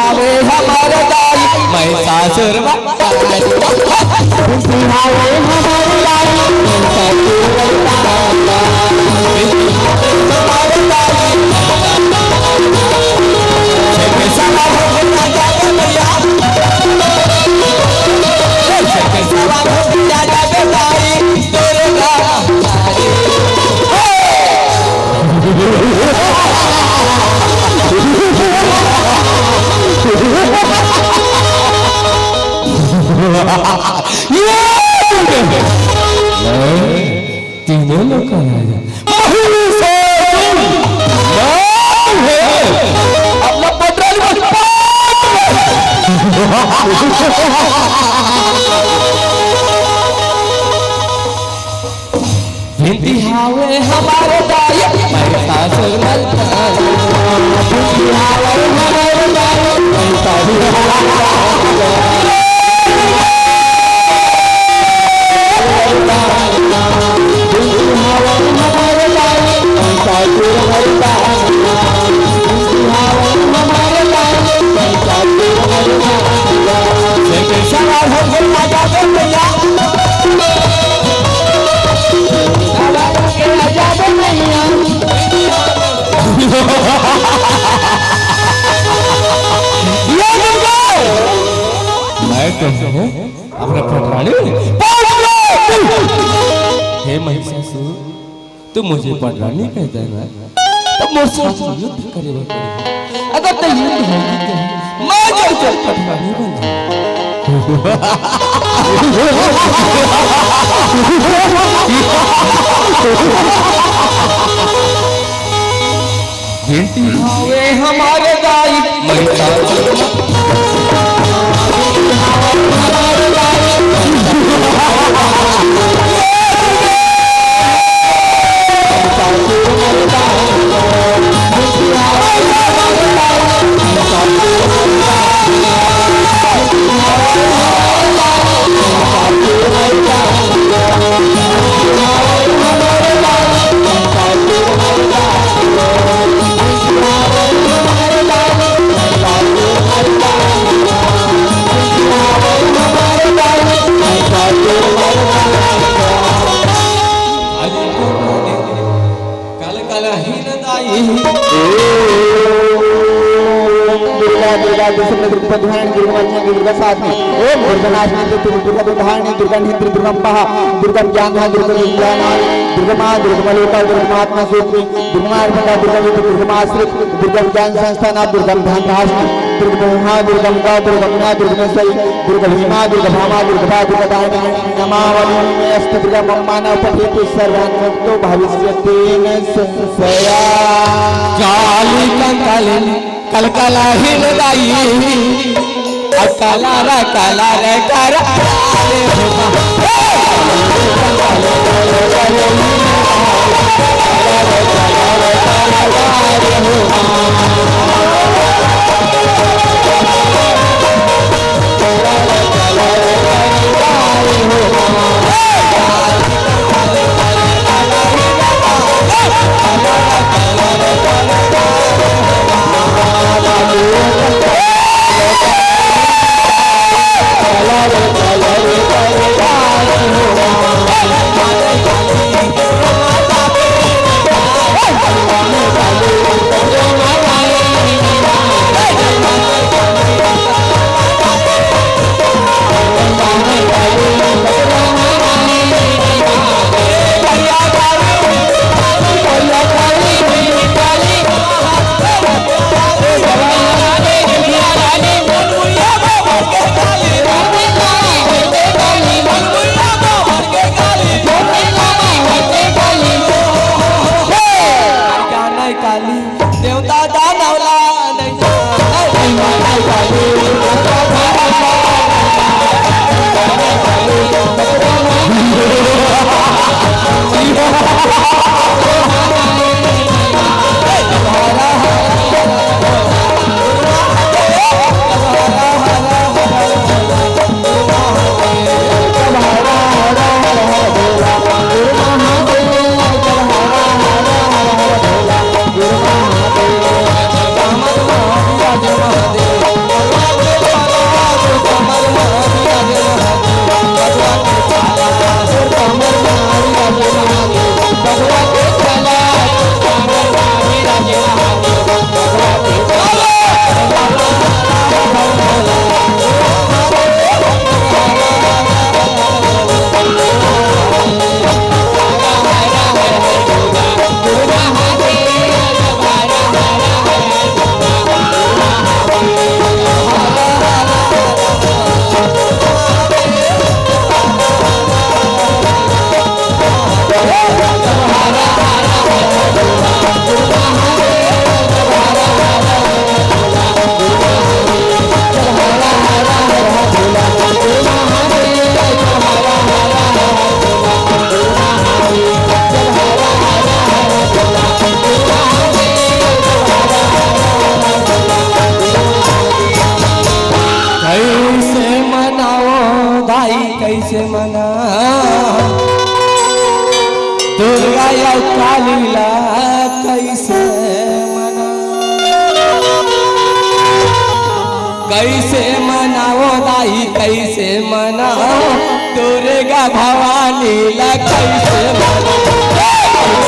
हावे हमारे दाई मैं सासुर हावे हमारे दाई मैं तीनों लोग अपना पटरानी हिंदी हावे हमारे दाई मैं सासुर हिंदी हावे हमारे दाई मैं सासुर अपना पटरानी हे महिषासुर तू मुझे पटरानी कहता है ना तब मोर साथ युद्ध करे अगर तो युद्ध होगी तो मैं जो पटरानी बन बेटी हावे हमारे दाई महिषासुर दुर्गा साथी ओम दुर्गनाशनी दुर्गा दुर्धारणी दुर्गा निद्र दुर्गम्पः दुर्गम ज्ञानः दुर्गा विज्ञानाय दुर्गमा दुर्गमलोका दुर्गमात्मा सूत्री दुर्गमार्पणा दुर्गमित दुर्गमाश्रित दुर्गम ज्ञान संस्थान दुर्गम ध्यानधाष्टि दुर्गमोहा दुर्गमका दुर्गमना दुर्गमेश्वरी दुर्गभीमा दुर्गभामा दुर्गभा दुर्गदायिनी नमावली में अष्ट दुर्गा मम्माना पठेतु सर्वान्मुक्तो भविष्यतेन संशया काली कंकालिनी कलकलाहीन दाई कला रे करा मना दुर्गा या कालीला कैसे मना कैसे मनाओ दाई कैसे मनाओ दुर्गा भवानी ला कैसे मनाओ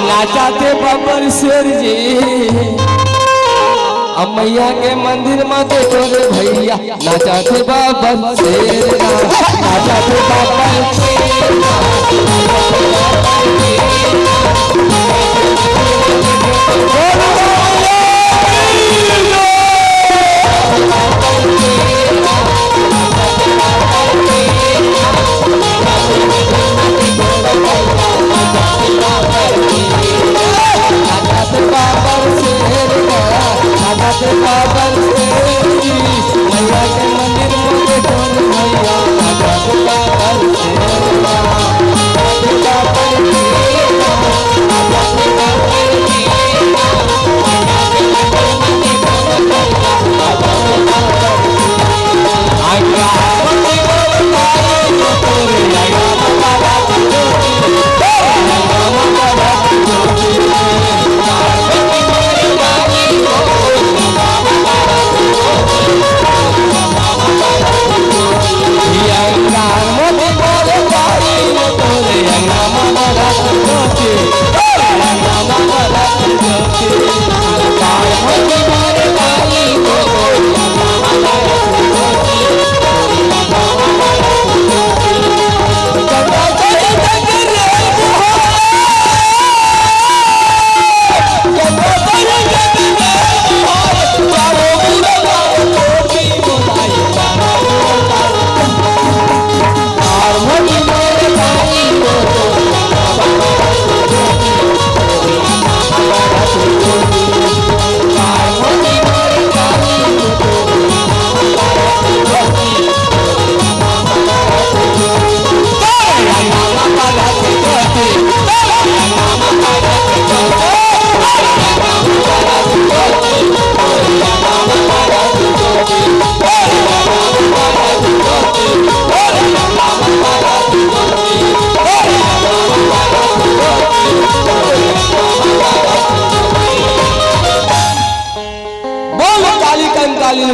नाचाते बाबर शेर जी मैया के मंदिर में देखो रे भैया नाचाते बाबर शेर नाचाते बाबर शेर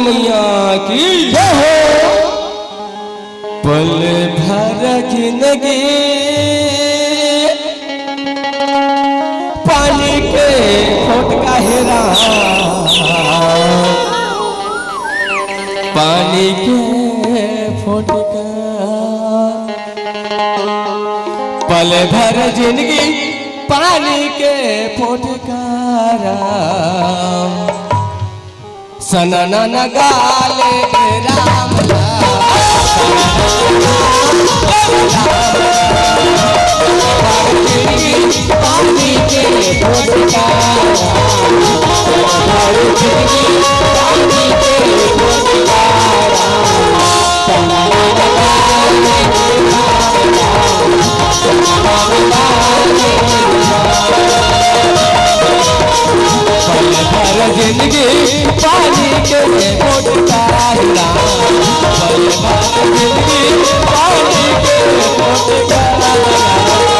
मैया की जय हो। पल भर जिंदगी पानी के खोट का हेरा, पानी के फोट का पल भर जिंदगी पानी के फोट का सनन गाले राम पानी के जिंदगी पानी के फोट का जिंदगी पानी के फोट का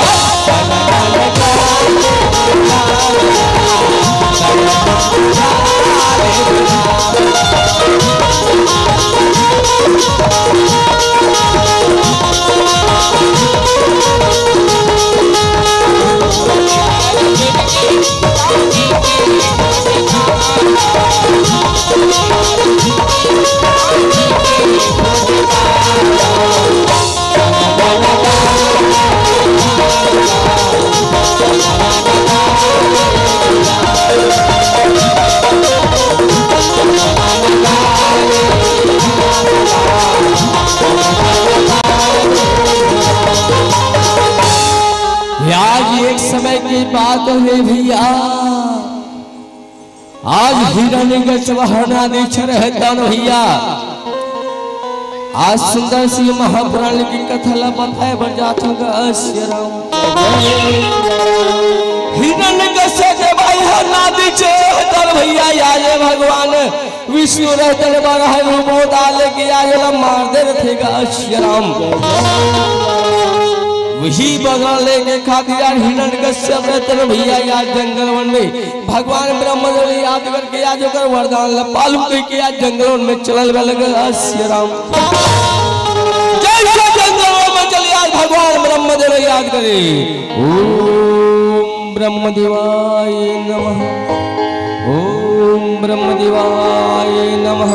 आज एक समय की बात है भैया, आज हिरण्यकश्यप वहनाधीश्वर है दान भैया। आज सुंदर सी महापुराण की कथा बताए बन जाता हिरण्यकश्यप के भाई वहनाधीश्वर भैया आए भगवान विष्णु रहते बारह रूपों डाले के आए मार दे रहे श्री राम। वही बगल लेके खातिर हिरण्यकश्यप रहते भैया याद जंगल वन में भगवान ब्रह्मदेव याद करके आज ओकर वरदान ला पालू के आज जंगल में चलल लगे श्री राम। जैसे जंगल में चले आज भगवान ब्रह्मदेव याद करे ओम ब्रह्मदेवाय नमः, ओम ब्रह्मदेवाय नमः।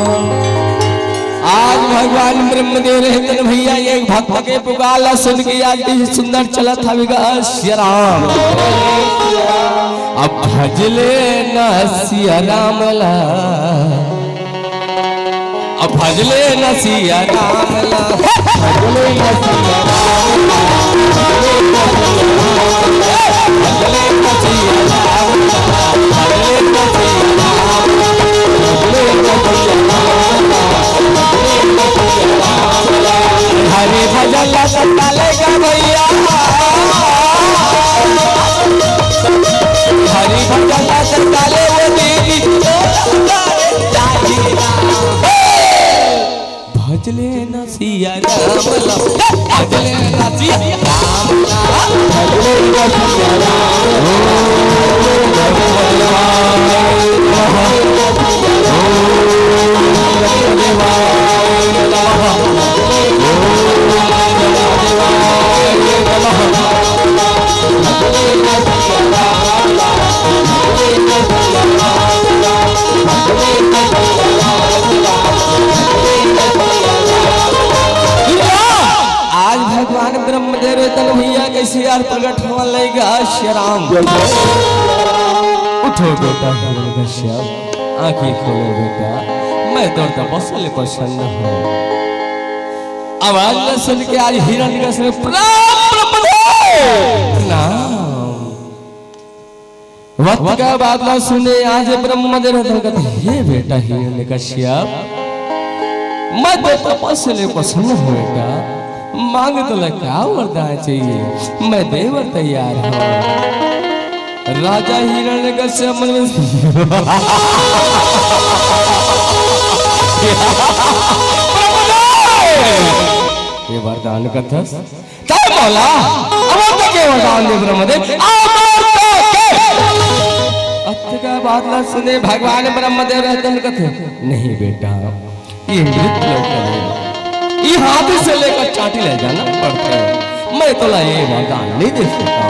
आज भगवान ब्रह्मदेव रहते भैया एक भक्त के पुकारा सुन के आज भी सुंदर चला था श्री राम। अब भजले न सिया राम ला, अब भजले न सिया राम ला, भजले न सिया राम ला, भजले न सिया राम ला, भजले न सिया राम ला, भजले न सिया राम ला। हरे भजन सतालेगा भैया, हरे भजन सताले वो देवी भजले न सिया राम ला, भजले न सिया राम ला, भजले न सिया राम आज भगवान ब्रह्मदेव भैया कैसे यार प्रकट होने लगेगा श्री राम। उठो बेटा हिरण्यकश्यप, आंखें खोलो बेटा, मैं तो तपस्या प्रसन्न हूँ। आवाज न सुन के आज हिरण्यकश्यप वक्त का बात ना सुने आज ब्रह्मदेव कहते हे बेटा हिरण्यकश्यप, मैं तो तपस्या प्रसन्न हूँ बेटा, मांग तो क्या वरदान चाहिए, मैं देवर तैयार हूँ। राजा हिरण्यकश्यप मन में ये वरदान कथा क्या बोला, अब तो क्या वरदान दे ब्रह्मदेव, अत्य का बात ना सुने भगवान ब्रह्मदेव रहते कथे नहीं बेटा ये मृत्यु करेगा, ये हाथ से लेकर चाटी ले जाना पड़ता है, मैं तो ये वरदान नहीं दे सकता,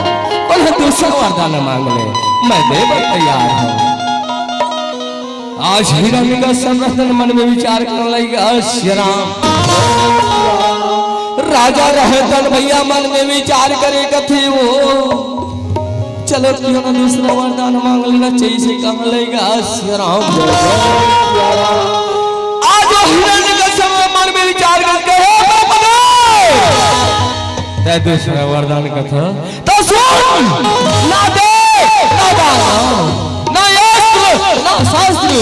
पर दूसरा वरदान मांग ले, मैं देवर तैयार हूँ। आज हिरण्यकश्यप मन में विचार करने लगेगा श्री राम। राजा रहतन भैया मन में विचार करे कथे वो चलो क्यों ना दूसरा वरदान मांग लेना चाहिए से कहा लगेगा श्री राम। आज हिरण्यकश्यप मन में विचार करके दूसरा वरदान कथा तो सुन, ना दे ना दाना ना यस्त्र ना शास्त्र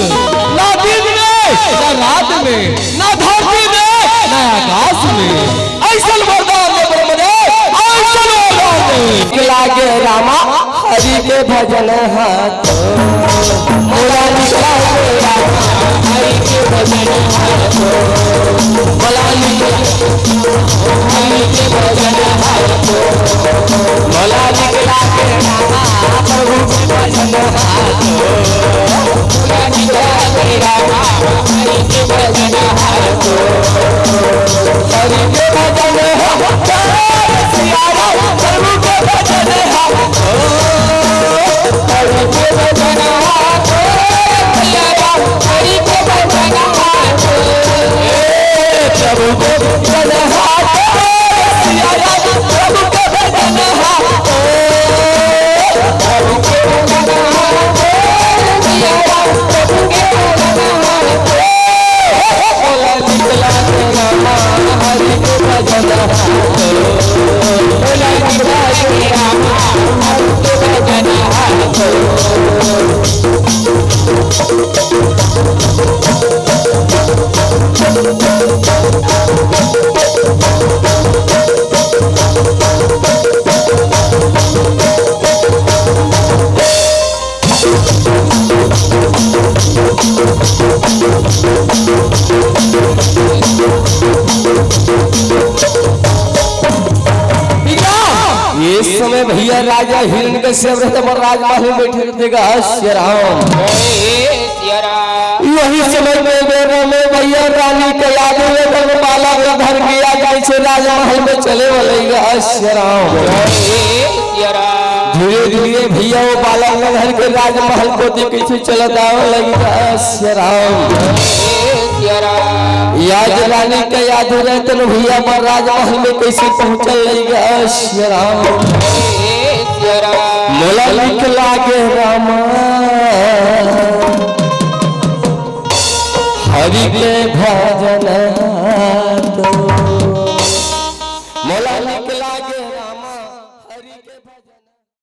ना दिन में ना रात में ना धरती में ना आकाश में, ऐसा वरदान दे ब्रह्मदेव, ऐसा वरदान दे। लागे रामा हरि के भजन हाथ मोला निकला रामा हरि के भजन हाथ, मोला हरि के भजन हाथ, मोला निकला रामा प्रभु के भजन हाथ, मोला निकला इस समय भैया राजा हिरण्यकश्यप रहते पर राजमहल में बैठे रहतेगा श्री राम। यही समय में में भैया रानी के याद में माला का धर गया जैसे राजमहल में चले वाले श्री राम। धीरे धीरे भैया वो बालक का घर के राजमहल को देखे से चलता लगेगा श्री राम। याद रानी का याद रहते न भैया पर राजमहल में कैसे पहुंचल लगेगा श्री राम। मोला लिख लागे राम हरि के भजन तो मोला लिख लागे